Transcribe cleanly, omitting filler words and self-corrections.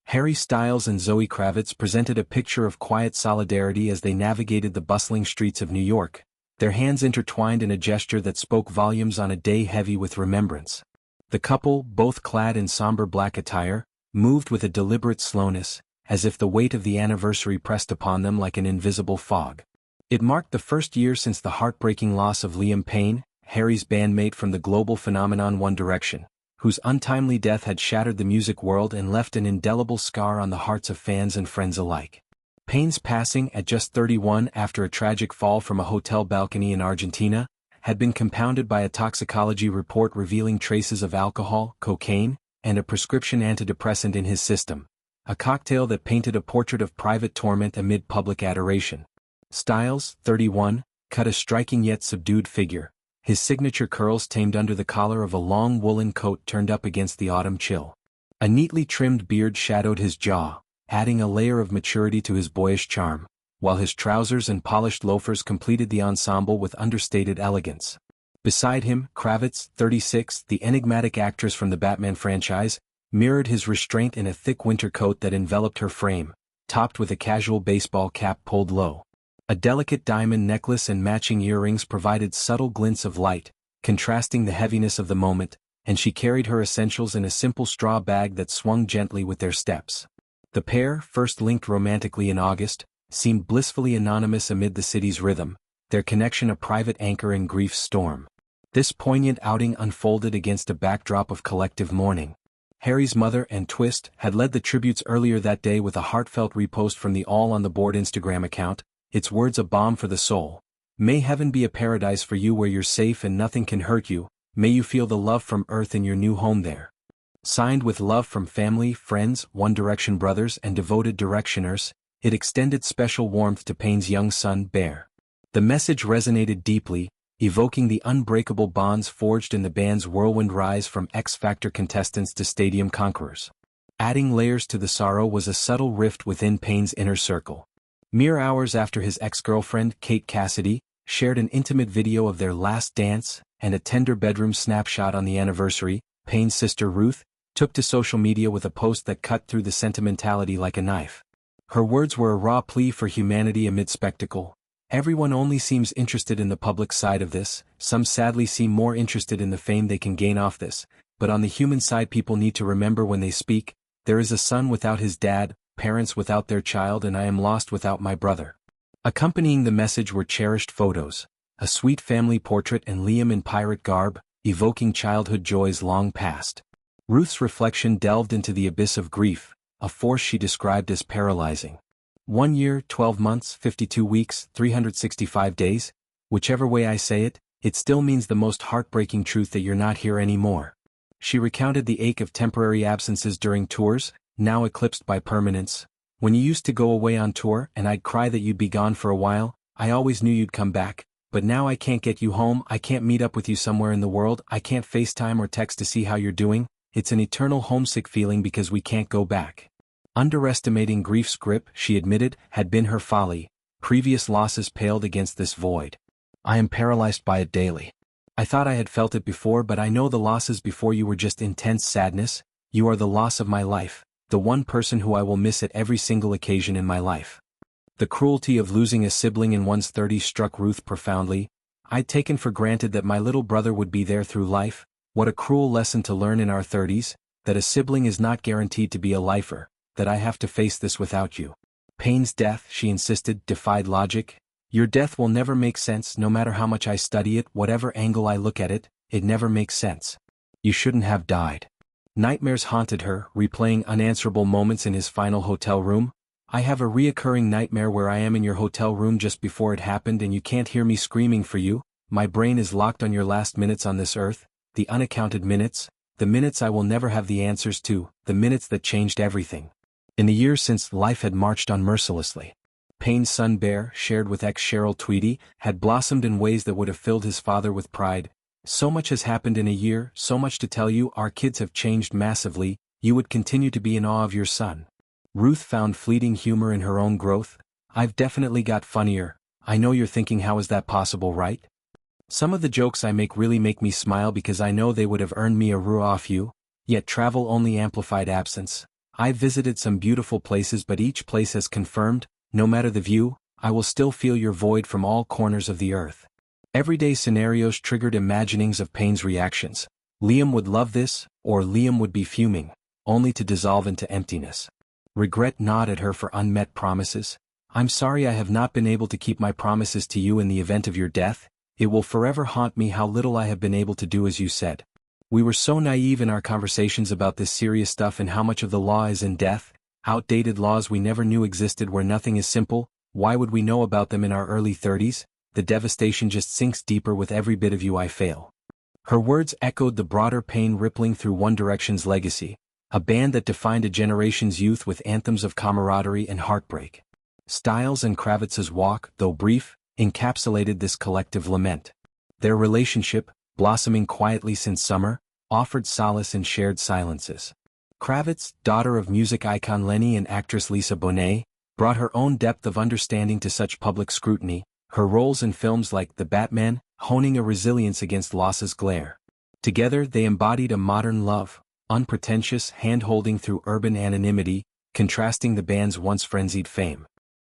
Harry Styles and Zoe Kravitz presented a picture of quiet solidarity as they navigated the bustling streets of New York, their hands intertwined in a gesture that spoke volumes on a day heavy with remembrance. The couple, both clad in somber black attire, moved with a deliberate slowness, as if the weight of the anniversary pressed upon them like an invisible fog. It marked the first year since the heartbreaking loss of Liam Payne, Harry's bandmate from the global phenomenon One Direction, whose untimely death had shattered the music world and left an indelible scar on the hearts of fans and friends alike. Payne's passing at just 31 after a tragic fall from a hotel balcony in Argentina had been compounded by a toxicology report revealing traces of alcohol, cocaine, and a prescription antidepressant in his system, a cocktail that painted a portrait of private torment amid public adoration. Styles, 31, cut a striking yet subdued figure, his signature curls tamed under the collar of a long woolen coat turned up against the autumn chill. A neatly trimmed beard shadowed his jaw, adding a layer of maturity to his boyish charm, while his trousers and polished loafers completed the ensemble with understated elegance. Beside him, Kravitz, 36, the enigmatic actress from the Batman franchise, mirrored his restraint in a thick winter coat that enveloped her frame, topped with a casual baseball cap pulled low. A delicate diamond necklace and matching earrings provided subtle glints of light, contrasting the heaviness of the moment, and she carried her essentials in a simple straw bag that swung gently with their steps. The pair, first linked romantically in August, seemed blissfully anonymous amid the city's rhythm, their connection a private anchor in grief's storm. This poignant outing unfolded against a backdrop of collective mourning. Harry's mother and Twist had led the tributes earlier that day with a heartfelt repost from the All on the Board Instagram account, its words a balm for the soul. May heaven be a paradise for you where you're safe and nothing can hurt you, may you feel the love from Earth in your new home there. Signed with love from family, friends, One Direction brothers and devoted Directioners, it extended special warmth to Payne's young son, Bear. The message resonated deeply, evoking the unbreakable bonds forged in the band's whirlwind rise from X Factor contestants to stadium conquerors. Adding layers to the sorrow was a subtle rift within Payne's inner circle. Mere hours after his ex-girlfriend, Kate Cassidy, shared an intimate video of their last dance, and a tender bedroom snapshot on the anniversary, Payne's sister Ruth took to social media with a post that cut through the sentimentality like a knife. Her words were a raw plea for humanity amid spectacle. Everyone only seems interested in the public side of this, some sadly seem more interested in the fame they can gain off this, but on the human side people need to remember when they speak, there is a son without his dad, parents without their child and I am lost without my brother. Accompanying the message were cherished photos, a sweet family portrait and Liam in pirate garb, evoking childhood joys long past. Ruth's reflection delved into the abyss of grief, a force she described as paralyzing. 1 year, 12 months, 52 weeks, 365 days, whichever way I say it, it still means the most heartbreaking truth that you're not here anymore. She recounted the ache of temporary absences during tours, now eclipsed by permanence. When you used to go away on tour and I'd cry that you'd be gone for a while, I always knew you'd come back, but now I can't get you home, I can't meet up with you somewhere in the world, I can't FaceTime or text to see how you're doing, it's an eternal homesick feeling because we can't go back. Underestimating grief's grip, she admitted, had been her folly. Previous losses paled against this void. I am paralyzed by it daily. I thought I had felt it before, but I know the losses before you were just intense sadness. You are the loss of my life, the one person who I will miss at every single occasion in my life. The cruelty of losing a sibling in one's 30s struck Ruth profoundly. I'd taken for granted that my little brother would be there through life. What a cruel lesson to learn in our 30s, that a sibling is not guaranteed to be a lifer, that I have to face this without you. Payne's death, she insisted, defied logic. Your death will never make sense no matter how much I study it, whatever angle I look at it, it never makes sense. You shouldn't have died. Nightmares haunted her, replaying unanswerable moments in his final hotel room. I have a reoccurring nightmare where I am in your hotel room just before it happened and you can't hear me screaming for you. My brain is locked on your last minutes on this earth, the unaccounted minutes, the minutes I will never have the answers to, the minutes that changed everything. In the years since life had marched on mercilessly, Payne's son Bear, shared with ex-Cheryl Tweedy, had blossomed in ways that would have filled his father with pride. So much has happened in a year, so much to tell you, our kids have changed massively, you would continue to be in awe of your son. Ruth found fleeting humor in her own growth. I've definitely got funnier. I know you're thinking, how is that possible, right? Some of the jokes I make really make me smile because I know they would have earned me a roux off you, yet travel only amplified absence. I've visited some beautiful places, but each place has confirmed, no matter the view, I will still feel your void from all corners of the earth. Everyday scenarios triggered imaginings of Payne's reactions. Liam would love this, or Liam would be fuming, only to dissolve into emptiness. Regret gnawed at her for unmet promises. I'm sorry I have not been able to keep my promises to you in the event of your death. It will forever haunt me how little I have been able to do as you said. We were so naive in our conversations about this serious stuff and how much of the law is in death, outdated laws we never knew existed where nothing is simple. Why would we know about them in our early 30s? The devastation just sinks deeper with every bit of you I fail. Her words echoed the broader pain rippling through One Direction's legacy, a band that defined a generation's youth with anthems of camaraderie and heartbreak. Styles and Kravitz's walk, though brief, encapsulated this collective lament. Their relationship, blossoming quietly since summer, offered solace in shared silences. Kravitz, daughter of music icon Lenny and actress Lisa Bonet, brought her own depth of understanding to such public scrutiny, her roles in films like The Batman, honing a resilience against loss's glare. Together they embodied a modern love, unpretentious hand-holding through urban anonymity, contrasting the band's once frenzied fame.